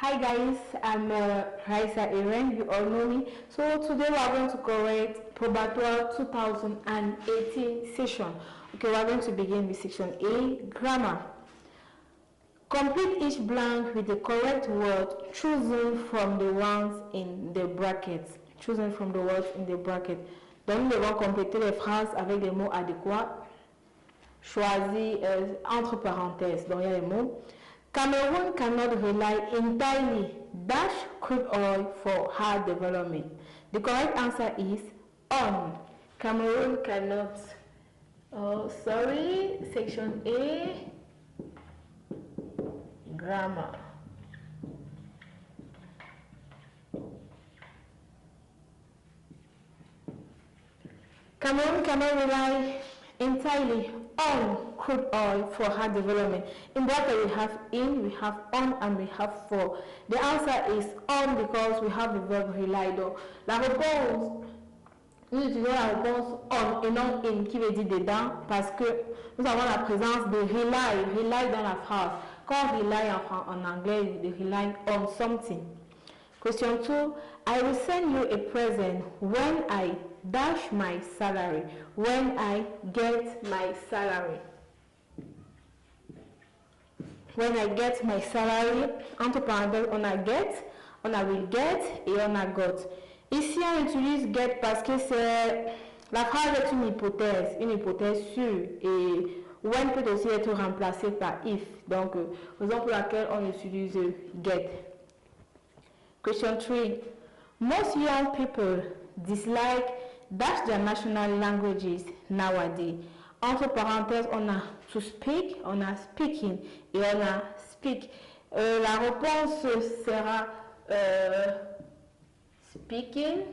Hi guys, I'm Raisa Eren, you all know me. So today we are going to correct Probatoire 2018 session. Okay, we are going to begin with section A, grammar. Complete each blank with the correct word chosen from the ones in the brackets. Chosen from the words in the bracket. Donc nous devons compléter les phrases avec des mots adéquats choisis entre parenthèses. Donc il y a les mots. Cameroon cannot rely entirely dash crude oil for hard development. The correct answer is on. Cameroon cannot. Oh, sorry. Section A. Grammar. Cameroon cannot rely entirely on crude oil for hard development. In bracket we have in, we have on, and we have for. The answer is on because we have the verb rely. Donc, la réponse, nous utilisons la réponse on et non in qui veut dire dedans parce que nous avons la présence de rely dans la phrase. Quand rely en anglais, de rely on something. Question 2. I will send you a present when I dash my salary. When I get my salary. When I get my salary, entre parenthèses, on a get, on a will get et on a got. Ici, on utilise get parce que c'est la phrase est une hypothèse sûre et when peut aussi être remplacé par if. Donc, raison pour laquelle on utilise get. Question 3. Most young people dislike dash their national languages nowadays. Entre parenthèses, on a to speak, on a speaking et on a speak. La réponse sera speaking.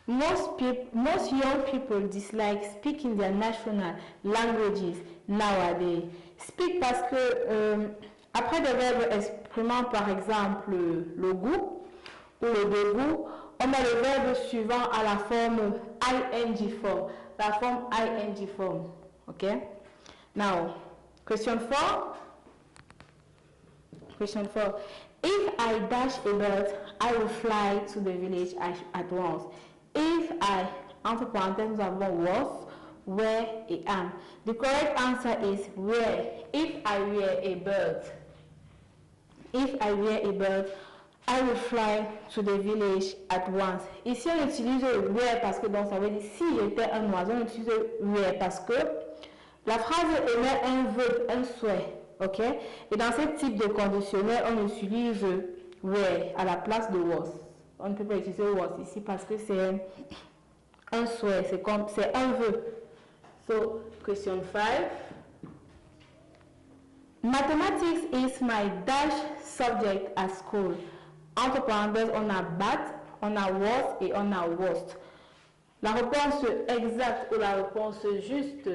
Most young people dislike speaking their national languages nowadays. Speak parce que après des verbes exprimant par exemple le goût ou le dégoût, on a le verbe suivant à la forme ing form. La forme ing form. Okay? Now, question 4. Question 4. If I dash a bird, I will fly to the village at once. If I, entre parenthèses, nous avons was, where, et am. The correct answer is where. If I were a bird. If I were a bird, I will fly to the village at once. Ici, on utilise where parce que donc, ça veut dire si j'étais un oiseau, on utilise where parce que la phrase émet un vœu, un souhait. Ok? Et dans ce type de conditionnel, on utilise where à la place de was. On ne peut pas utiliser was ici parce que c'est un souhait, c'est un vœu. So, question 5. Mathematics is my dash subject at school. Entre parenthèses, on a bat, on a was et on a worst. La réponse exacte ou la réponse juste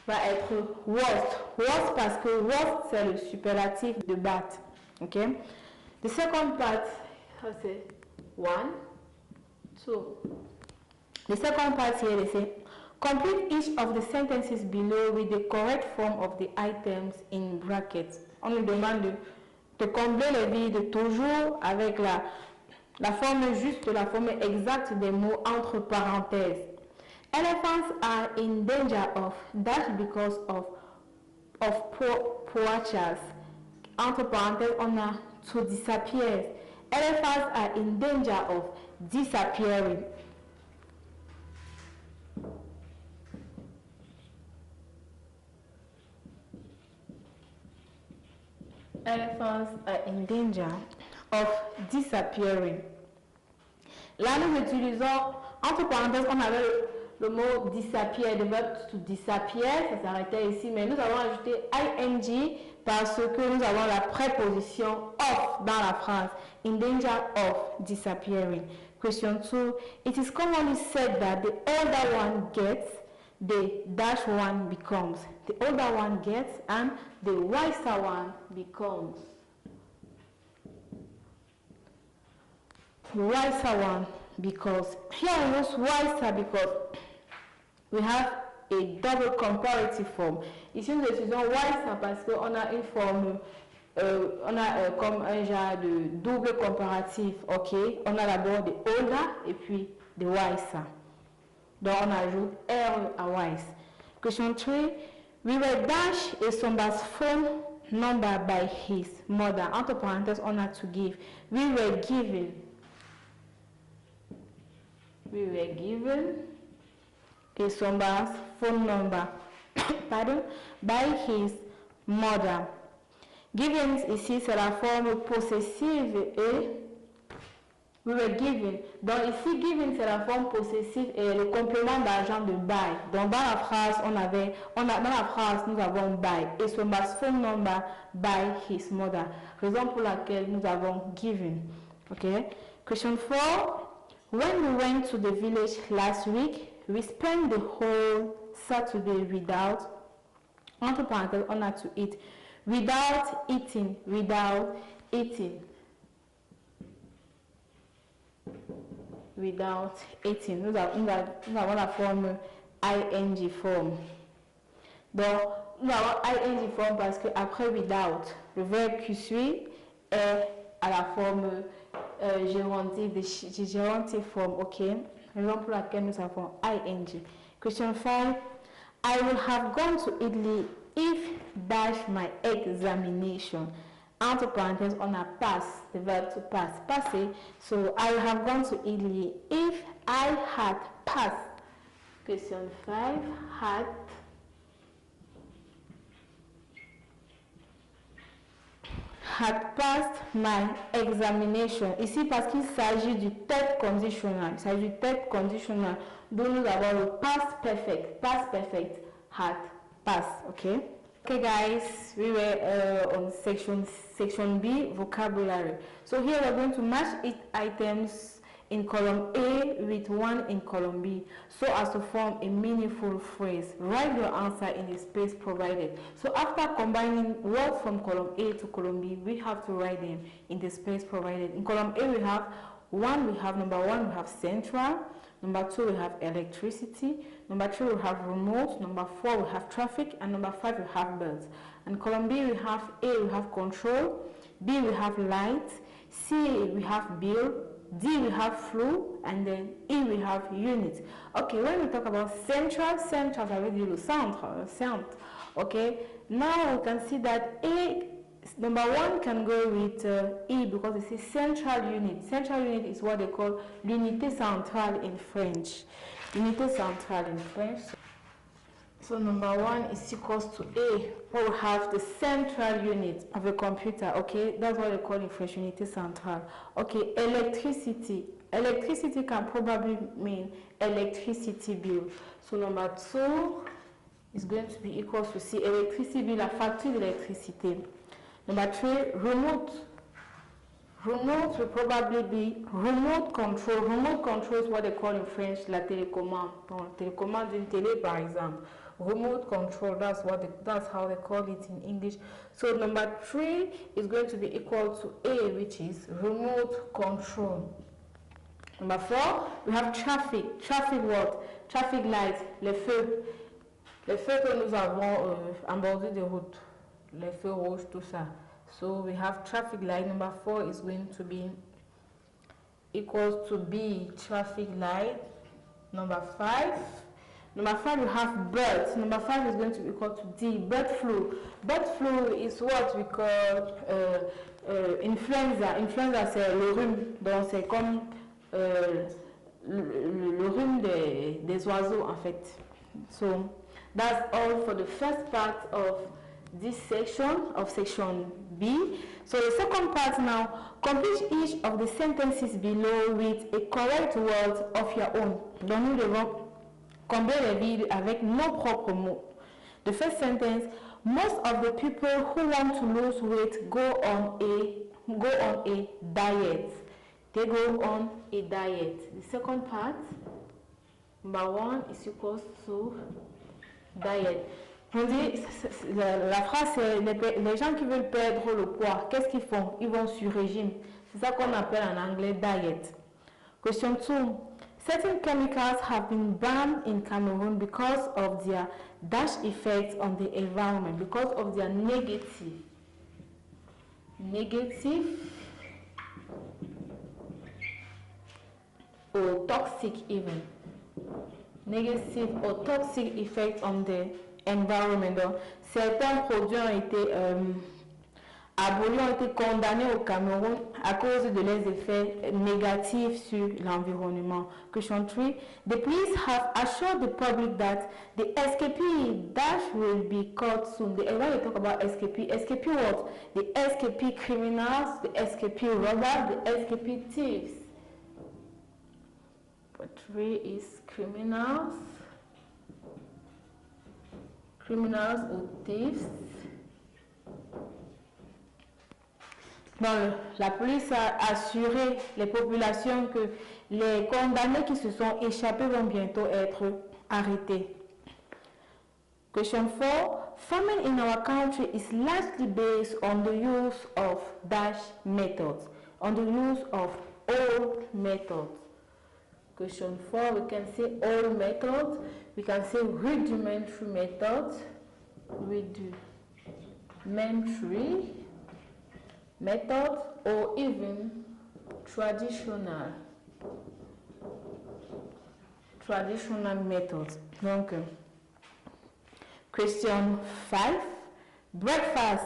va être worst. Worst parce que worst c'est le superlatif de bat. Ok? The second part, c'est 1, 2. The second part here they say, complete each of the sentences below with the correct form of the items in brackets. On nous demande de combler les vides toujours avec la forme juste, la forme exacte des mots entre parenthèses. Elephants are in danger of dash because of poachers. Entre parenthèses, on a to disappear. Elephants are in danger of disappearing. Elephants are in danger of disappearing. Là, nous utilisons, entre parenthèses, on avait le mot disappear, le verbe to disappear, ça s'arrêtait ici, mais nous avons ajouté ing parce que nous avons la préposition of dans la phrase. In danger of disappearing. Question 2. It is commonly said that the older one gets, the dash one becomes. The older one gets and the wiser one becomes. Wiser one because here we use wiser because we have et double comparative form. Ici, nous utilisons WISA parce qu'on a une forme, comme un genre de double comparatif. Ok, on a d'abord des older et puis des WISA. Donc, on ajoute R à WISE. Question 3. We were dashed a somebody's phone number by his mother. Entre parenthèses, on a to give. We were given. We were given a somebody's phone number pardon, by his mother. Given ici, c'est la forme possessive et we were given. Donc ici, given, c'est la forme possessive et le complément d'argent de buy. Donc dans la phrase, dans la phrase, nous avons buy. Et son phone number by his mother. Raison pour laquelle nous avons given. Ok. Question 4. When we went to the village last week, we spent the whole Saturday without, entre parenthèses, on a to eat. Without eating, without eating. Without eating. Nous avons la forme ing form. Donc, nous avons ing form parce qu'après without, le verbe qui suit est à la forme gérontive form. Ok? Raison pour laquelle nous avons ing. Question 5. I will have gone to Italy if dash my examination. Entre parenthèses, on a pass, the verb to pass, passé. So, I have gone to Italy if I had passed. Question 5, had passed my examination. Ici, parce qu'il s'agit du third conditional. Il s'agit du third conditional, dont nous avons le past perfect, had passed, okay? Okay guys, we were on section B, vocabulary. So here we're going to match items in column A with one in column B so as to form a meaningful phrase. Write your answer in the space provided. So after combining words from column A to column B, we have to write them in the space provided. In column A we have number one, we have central. Number 2, we have electricity. Number 3, we have remote. Number 4, we have traffic. And number 5, we have birds. And column B, we have A, we have control. B, we have light. C, we have bill. D, we have flow. And then E, we have unit. Okay, when we talk about central, ça veut dire le centre. Okay, now we can see that A, number 1 can go with E because it is central unit. Central unit is what they call l'unité centrale in French. Unité centrale in French. So number 1 is equals to A. Where we have the central unit of a computer. Okay, that's what they call in French unité centrale. Okay, electricity. Electricity can probably mean electricity bill. So number 2 is going to be equals to C. Electricity bill, la facture d'électricité. Number 3, remote. Remote will probably be remote control. Remote control is what they call in French la télécommande. Donc, télécommande d'une télé, par exemple. Remote control, that's how they call it in English. So number 3 is going to be equal to A, which is remote control. Number 4, we have traffic. Traffic what? Traffic lights, les feux. Les feux que nous avons en bordure de route. Les feux rouges, tout ça. So we have traffic light. Number 4 is going to be equals to B, traffic light. Number 5. Number 5 we have birds. Number 5 is going to be equal to D, bird flu. Bird flu is what we call influenza. Influenza c'est le rhume. Donc c'est comme le rhume des oiseaux en fait. So that's all for the first part of this section of section B. So the second part now, complete each of the sentences below with a correct word of your own. Donc nous devons combler les vides avec nos propres mots. The first sentence, most of the people who want to lose weight go on a diet. They go on a diet. The second part, number 1 is equals to diet. On dit, la phrase c'est les gens qui veulent perdre le poids, qu'est-ce qu'ils font? Ils vont sur régime. C'est ça qu'on appelle en anglais diet. Question 2. Certain chemicals have been banned in Cameroon because of their dash effects on the environment, because of their negative or toxic even, negative or toxic effects on the environment. Donc, certains produits ont été abolis, ont été condamnés au Cameroun à cause de leurs effets négatifs sur l'environnement. Question 3. The police have assured the public that the SKP dash will be caught soon. When we talk about SKP what? The SKP criminals, the SKP robbers, the SKP thieves. But 3 is criminals or thieves. Bon, la police a assuré les populations que les condamnés qui se sont échappés vont bientôt être arrêtés. Question 4. Farming in our country is largely based on the use of dash methods, on the use of old methods. Question 4, we can say old methods, we can say rudimentary methods, or even traditional methods. Donc, question 5. Breakfast,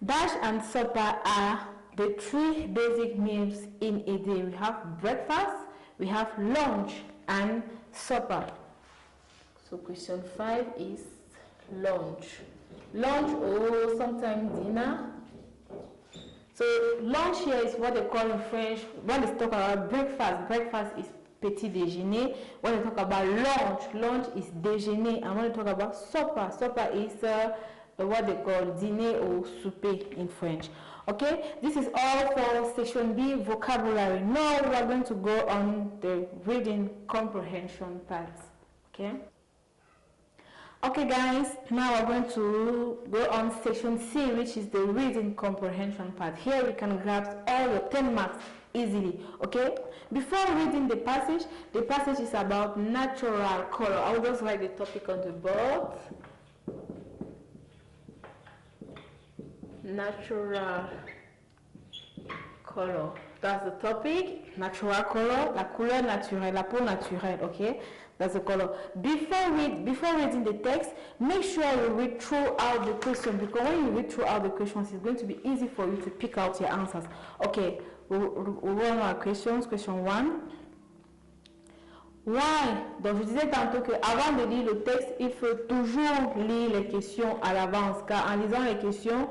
dash and supper are the 3 basic meals in a day. We have breakfast, we have lunch and supper. So question 5 is lunch. Lunch or sometimes dinner. So lunch here is what they call in French, when they talk about breakfast is petit déjeuner. When they talk about lunch is déjeuner. And when they talk about supper is what they call dîner or souper in French. Okay, this is all for section B, vocabulary. Now we are going to go on the reading comprehension part. Okay guys, now we're going to go on section C, which is the reading comprehension part. Here we can grasp all the 10 marks easily. Okay, before reading the passage is about natural color. I will just write the topic on the board. Natural color. That's the topic. Natural color, la couleur naturelle, la peau naturelle. Okay, that's the color. Before reading the text, make sure you read throughout the question, because when you read throughout the questions, it's going to be easy for you to pick out your answers. Okay, we'll run our questions. Question 1. Why? Donc je disais tantôt qu'avant de lire le texte, il faut toujours lire les questions à l'avance, car en lisant les questions,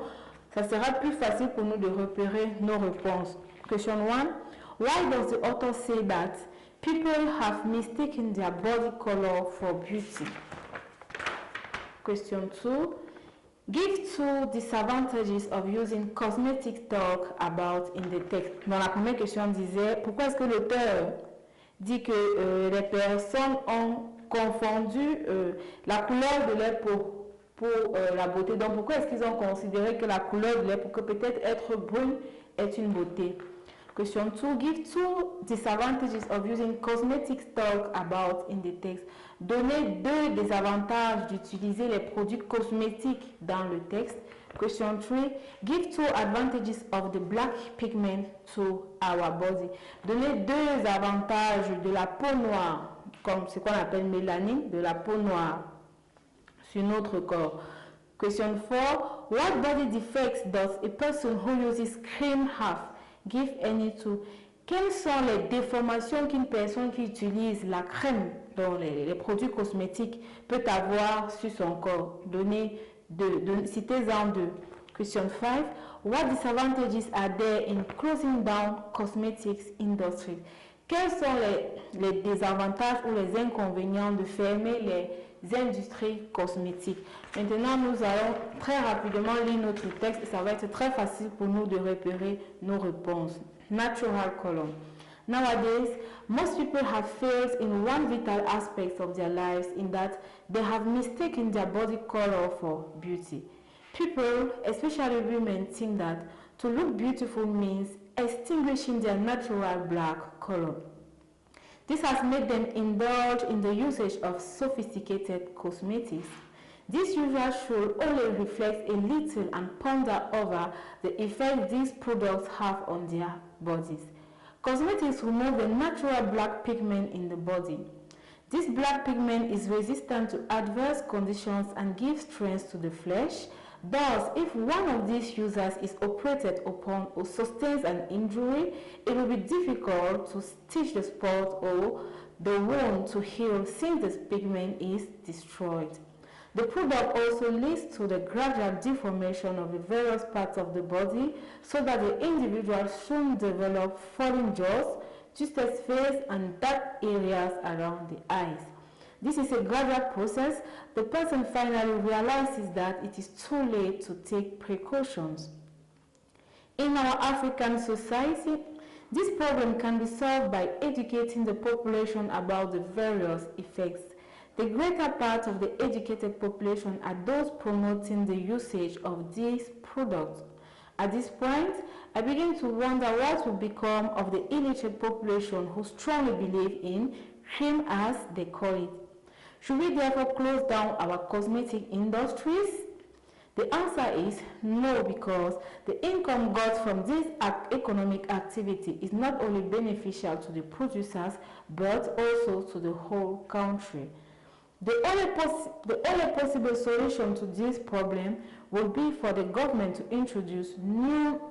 ça sera plus facile pour nous de repérer nos réponses. Question 1. Why does the author say that people have mistaken their body color for beauty? Question 2. Give 2 disadvantages of using cosmetic talk about in the text. Dans la première question, on disait pourquoi est-ce que l'auteur dit que les personnes ont confondu la couleur de leur peau pour la beauté. Donc pourquoi est-ce qu'ils ont considéré que la couleur de leur peau, que peut-être être brune est une beauté? Question 2. Give 2 disadvantages of using cosmetic talk about in the text. Donnez 2 désavantages d'utiliser les produits cosmétiques dans le texte. Question 3. Give 2 advantages of the black pigment to our body. Donnez 2 avantages de la peau noire, comme ce qu'on appelle mélanine, de la peau noire sur notre corps. Question 4. What body defects does a person who uses cream have? Give any 2. Quelles sont les déformations qu'une personne qui utilise la crème, dans les produits cosmétiques, peut avoir sur son corps? Citez-en 2. Question 5. What disadvantages are there in closing down cosmetics industry? Quels sont les désavantages ou les inconvénients de fermer les industries cosmétiques? Maintenant, nous allons très rapidement lire notre texte et ça va être très facile pour nous de repérer nos réponses. Natural color. Nowadays, most people have failed in one vital aspect of their lives, in that they have mistaken their body color for beauty. People, especially women, think that to look beautiful means extinguishing their natural black color. This has made them indulge in the usage of sophisticated cosmetics. These users should only reflect a little and ponder over the effect these products have on their bodies. Cosmetics remove the natural black pigment in the body. This black pigment is resistant to adverse conditions and gives strength to the flesh. Thus, if one of these users is operated upon or sustains an injury, it will be difficult to stitch the spot or the wound to heal since the pigment is destroyed. The product also leads to the gradual deformation of the various parts of the body so that the individual soon develops falling jaws, twisted face, and dark areas around the eyes. This is a gradual process. The person finally realizes that it is too late to take precautions. In our African society, this problem can be solved by educating the population about the various effects. The greater part of the educated population are those promoting the usage of these products. At this point, I begin to wonder what will become of the illiterate population who strongly believe in cream as they call it. Should we therefore close down our cosmetic industries? The answer is no, because the income got from this economic activity is not only beneficial to the producers but also to the whole country. The only possible solution to this problem would be for the government to introduce new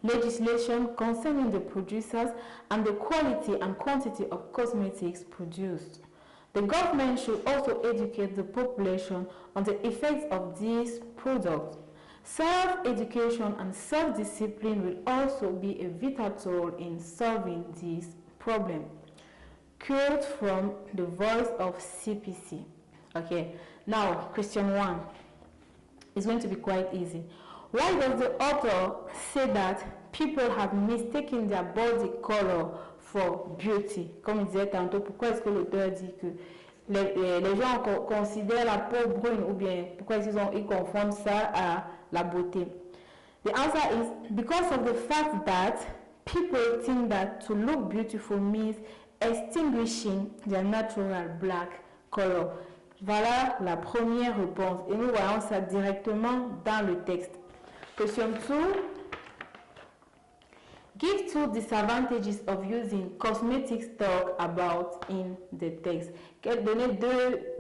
legislation concerning the producers and the quality and quantity of cosmetics produced. The government should also educate the population on the effects of these products. Self-education and self-discipline will also be a vital tool in solving this problem. Quote from the Voice of CPC. Okay, now question 1 is going to be quite easy. Why does the author say that people have mistaken their body color for beauty? Comme il disait tantôt, pourquoi est-ce que l'auteur dit que les gens considèrent la peau brune, ou bien pourquoi ils confondent ça à la beauté? The answer is because of the fact that people think that to look beautiful means extinguishing their natural black color. Voilà la première réponse. Et nous voyons ça directement dans le texte. Question 2. Give 2 disadvantages of using cosmetics talk about in the text. Donnez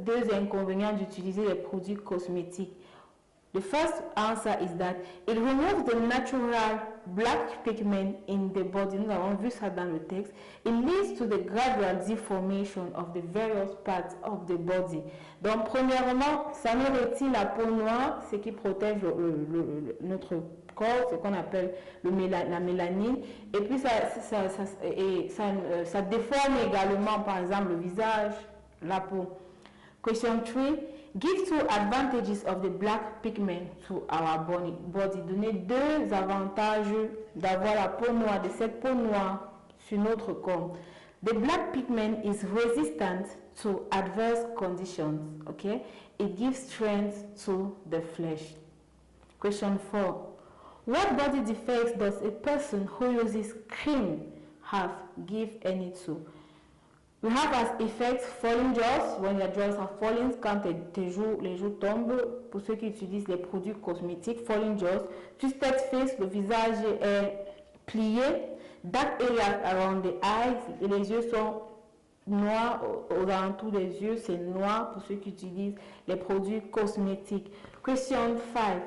deux inconvénients d'utiliser les produits cosmétiques. The first answer is that it removes the natural black pigment in the body. Nous avons vu ça dans le texte. It leads to the gradual deformation of the various parts of the body. Donc, premièrement, ça nous retire la peau noire, ce qui protège notre corps, ce qu'on appelle la mélanine. Et puis, ça déforme également, par exemple, le visage, la peau. Question 3. Give 2 advantages of the black pigment to our body. Donnez 2 avantages d'avoir la peau noire, de cette peau noire sur notre corps. The black pigment is resistant to adverse conditions. Okay? It gives strength to the flesh. Question 4. What body defects does a person who uses cream have? Give any 2. We have as effect falling jaws, when your jaws are falling, quand les joues tombent, pour ceux qui utilisent les produits cosmétiques, falling jaws, twisted face, le visage est plié, dark areas around the eyes, et les yeux sont noirs, aux alentours des yeux, c'est noir pour ceux qui utilisent les produits cosmétiques. Question 5.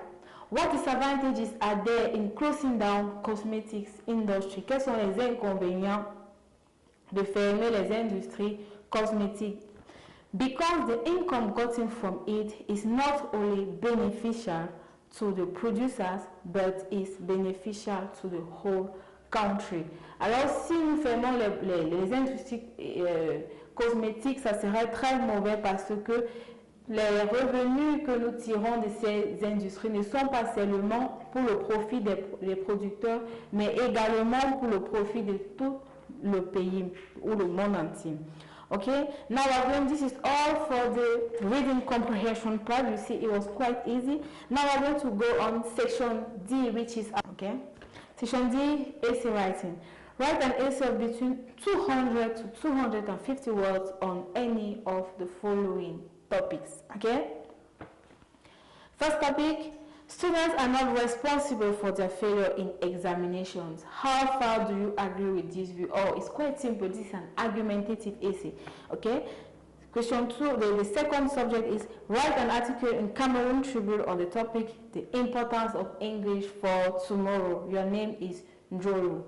What disadvantages are there in closing down cosmetics industry? Quels sont les inconvénients de fermer les industries cosmétiques? Because the income gotten from it is not only beneficial to the producers, but is beneficial to the whole country. Alors, si nous fermons les industries cosmétiques, ça serait très mauvais parce que les revenus que nous tirons de ces industries ne sont pas seulement pour le profit des producteurs, mais également pour le profit de tout le pays ou le monde entier. Okay, now again, this is all for the reading comprehension part. You see, it was quite easy. Now we're going to go on section D, which is, okay, section D, essay writing. Write an essay of between 200 to 250 words on any of the following topics. Okay? First topic, students are not responsible for their failure in examinations. How far do you agree with this view? Oh, it's quite simple. This is an argumentative essay. Okay? Question 2, the second subject is write an article in Cameroon Tribune on the topic, the importance of English for tomorrow. Your name is Njolu.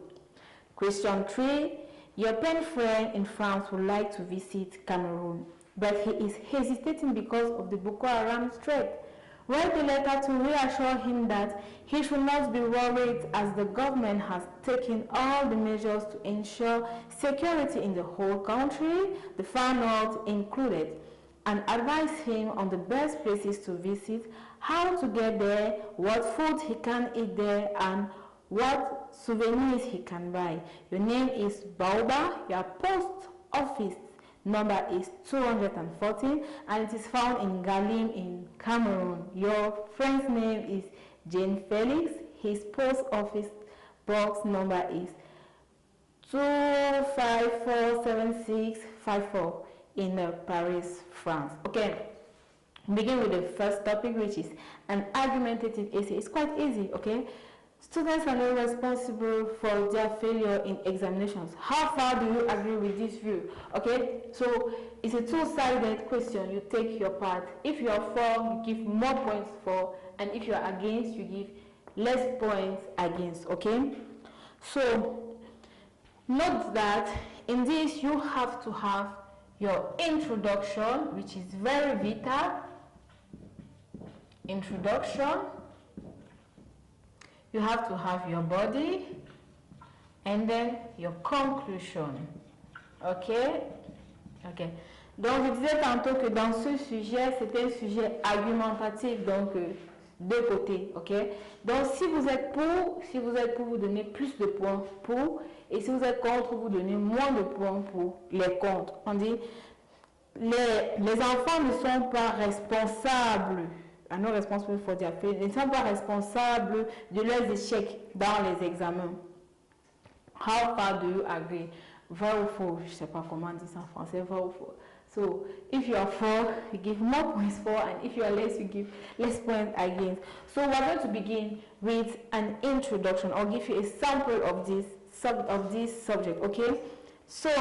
Question 3, your pen friend in France would like to visit Cameroon, but he is hesitating because of the Boko Haram threat. Write a letter to reassure him that he should not be worried as the government has taken all the measures to ensure security in the whole country, the far north included, and advise him on the best places to visit, how to get there, what food he can eat there, and what souvenirs he can buy. Your name is Baoba, your post office number is 214 and it is found in Galim in Cameroon. Your friend's name is Jane Felix. His post office box number is 2547654 in Paris, France. Okay, begin with the first topic, which is an argumentative essay. It's quite easy, okay? Students are not responsible for their failure in examinations. How far do you agree with this view? Okay, so it's a two-sided question. You take your part. If you are for, you give more points for, and if you are against, you give less points against, okay? So note that in this you have to have your introduction, which is very vital. Introduction. You have to have your body and then your conclusion. Ok? Ok. Donc, je disais tantôt que dans ce sujet, c'était un sujet argumentatif, donc deux côtés. Ok? Donc, si vous êtes pour, vous donnez plus de points pour, et si vous êtes contre, vous donnez moins de points pour les contre. On dit, les enfants ne sont pas responsables. Are not responsible for their failure. Ils ne sont pas responsables de leurs échecs dans les examens. How far do you agree? Vrai ou faux? Je ne sais pas comment on dit ça en français. Vrai ou faux? So, if you are for, you give more points for, and if you are less, you give less points against. So, we're going to begin with an introduction. I'll give you a sample of this subject. Okay? So,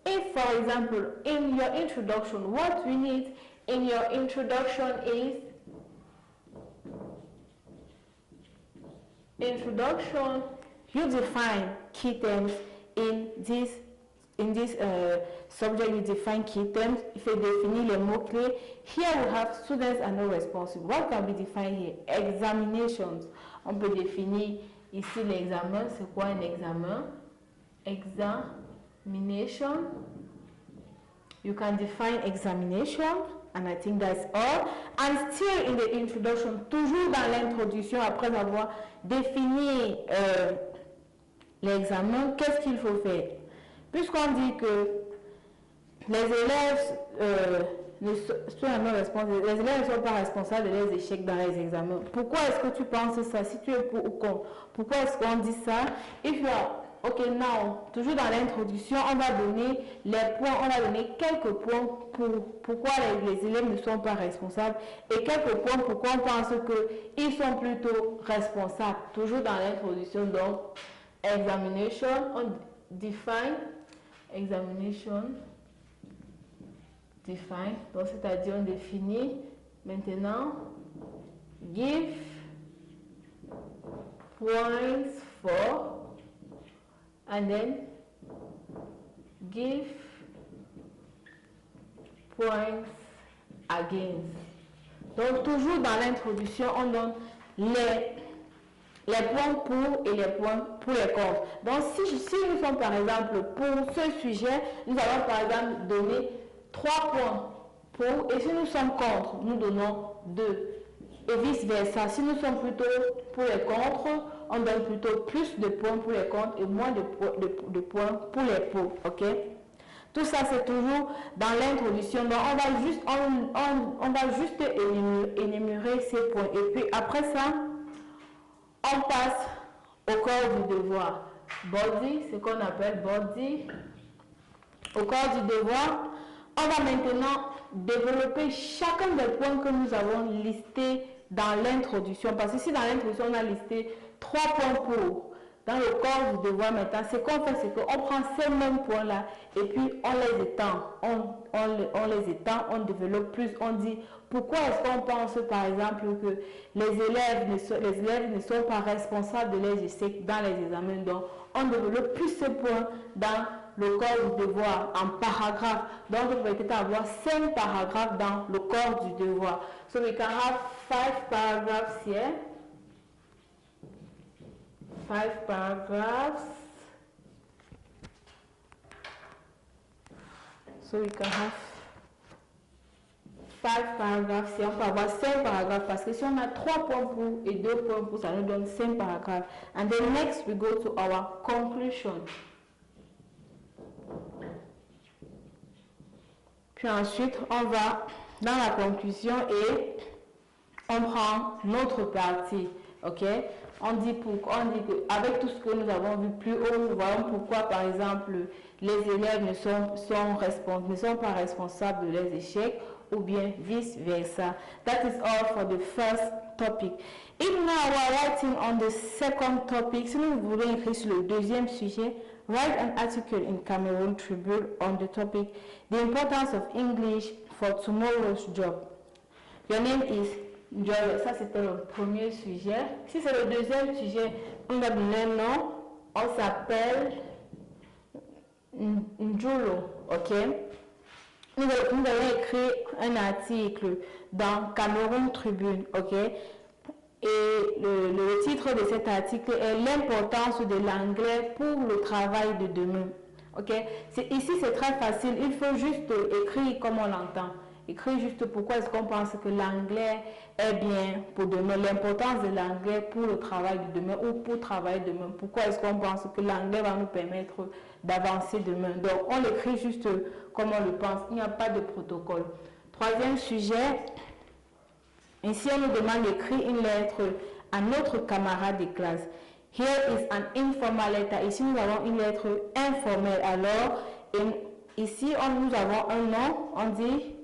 if, for example, in your introduction, what we need in your introduction is introduction. You define key terms in this subject. You define key terms. If you define les mots-clés, here we have students are not responsible. What can be defined here? Examinations. On peut définir ici l'examen. C'est quoi un examen? Examination. You can define examination. And I think that's all. And still in the introduction, toujours dans l'introduction, après avoir défini l'examen, qu'est-ce qu'il faut faire? Puisqu'on dit que les élèves ne sont pas responsables de leurs échecs dans les examens. Pourquoi est-ce que tu penses ça? Si tu es pour ou contre, pourquoi est-ce qu'on dit ça? If you are okay, now, toujours dans l'introduction, on va donner les points, on va donner quelques points pour pourquoi les élèves ne sont pas responsables et quelques points pourquoi on pense qu'ils sont plutôt responsables. Toujours dans l'introduction, donc, examination, on define, examination, define, donc c'est-à-dire on définit. Maintenant, give points for, and then give points against. Donc toujours dans l'introduction, on donne les points pour et les points pour les contre. Donc si nous sommes par exemple pour ce sujet, nous allons par exemple donner 3 points pour, et si nous sommes contre, nous donnons 2. Et vice versa. Si nous sommes plutôt pour les contre, on donne plutôt plus de points pour les contre et moins de points pour les pour. Ok? Tout ça, c'est toujours dans l'introduction. Donc, on va juste énumérer ces points. Et puis, après ça, on passe au corps du devoir. body, ce qu'on appelle body. Au corps du devoir, on va maintenant développer chacun des points que nous avons listés dans l'introduction. Parce que si dans l'introduction, on a listé 3 points pour dans le corps du devoir maintenant, ce qu'on fait, c'est qu'on prend ces mêmes points-là et puis on les étend. On les étend, on développe plus, on dit pourquoi est-ce qu'on pense par exemple que les élèves ne sont pas responsables de leurs échecs dans les examens. Donc, on développe plus ce point dans le corps du devoir en paragraphe. Donc, on peut peut-être avoir 5 paragraphes dans le corps du devoir. So we can have 5 paragraphs here. 5 paragraphs. So we can have 5 paragraphs. Si on peut avoir 5 paragraphes, parce que si on a 3 points pour et 2 points pour, ça nous donne 5 paragraphes. And then next we go to our conclusion. Puis ensuite, on va dans la conclusion et on prend notre partie. Ok? On dit qu'avec tout ce que nous avons vu plus haut, nous voyons pourquoi, par exemple, les élèves ne sont pas responsables de leurs échecs, ou bien vice-versa. That is all for the first topic. If now we are writing on the second topic, si nous voulons écrire sur le deuxième sujet, write an article in Cameroon Tribune on the topic, the importance of English for tomorrow's job. Your name is Joy. Ça, c'était le premier sujet. Si c'est le deuxième sujet, on va donner un nom. On s'appelle Njulo. OK? Nous allons écrire un article dans Cameroon Tribune. OK? Et le titre de cet article est l'importance de l'anglais pour le travail de demain. OK? Ici, c'est très facile. Il faut juste écrire comme on l'entend. Écrire juste pourquoi est-ce qu'on pense que l'anglais est bien pour demain, l'importance de l'anglais pour le travail de demain ou pour travailler demain. Pourquoi est-ce qu'on pense que l'anglais va nous permettre d'avancer demain. Donc, on l'écrit juste comme on le pense. Il n'y a pas de protocole. Troisième sujet. Ici, on nous demande d'écrire une lettre à notre camarade de classe. Here is an informal letter. Ici, nous avons une lettre informelle. Alors, ici, nous avons un nom. On dit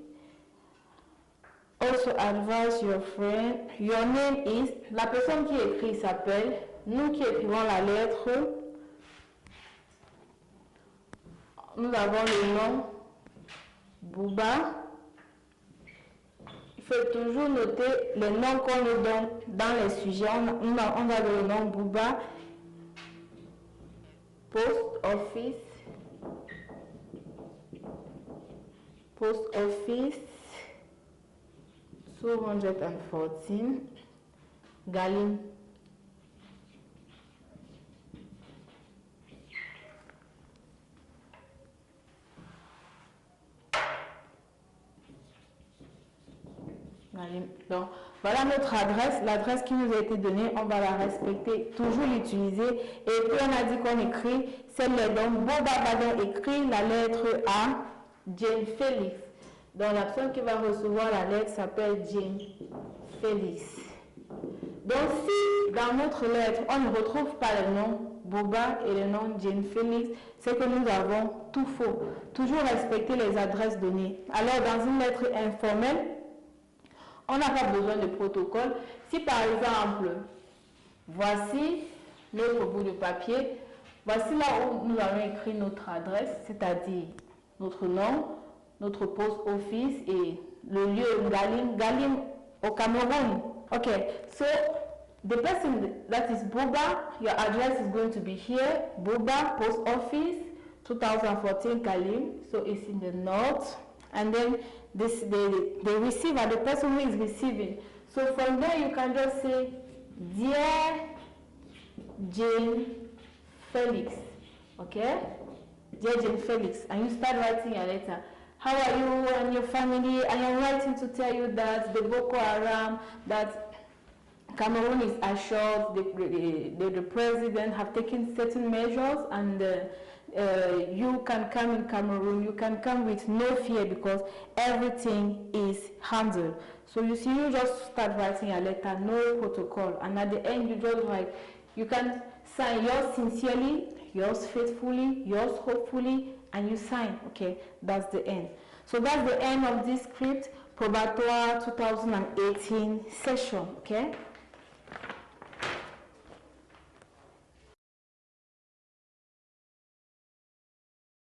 also advise your friend. Your name is. La personne qui écrit s'appelle. Nous qui écrivons la lettre, nous avons le nom Bouba. Il faut toujours noter les noms qu'on nous donne dans les sujets. On a le nom Bouba, Post Office 214, Galim. Donc, voilà notre adresse, l'adresse qui nous a été donnée, on va la respecter, toujours l'utiliser. Et puis on a dit qu'on écrit, c'est le donc Boba va écrit la lettre à Jane Félix. Donc la personne qui va recevoir la lettre s'appelle Jane Félix. Donc si dans notre lettre on ne retrouve pas le nom Boba et le nom Jane Félix, c'est que nous avons tout faux. Toujours respecter les adresses données. Alors dans une lettre informelle, on n'a pas besoin de protocole. Si par exemple, voici notre bout de papier, voici là où nous avons écrit notre adresse, c'est-à-dire notre nom, notre post office et le lieu Galim au Cameroun. Okay, so the person that is Boba, your address is going to be here, Boba post office 2014 Galim, so it's in the north. And then the receiver, the person who is receiving. So from there you can just say, Dear Jane Felix, okay? Dear Jane Felix, and you start writing a letter. How are you and your family? I am writing to tell you that the Boko Haram, that Cameroon is assured, the president have taken certain measures, and you can come in Cameroon, you can come with no fear because everything is handled. So you see, you just start writing a letter, no protocol, and at the end you just write, you can sign yours sincerely, yours faithfully, yours hopefully, and you sign. Okay, that's the end. So that's the end of this script probatoire 2018 session. Okay.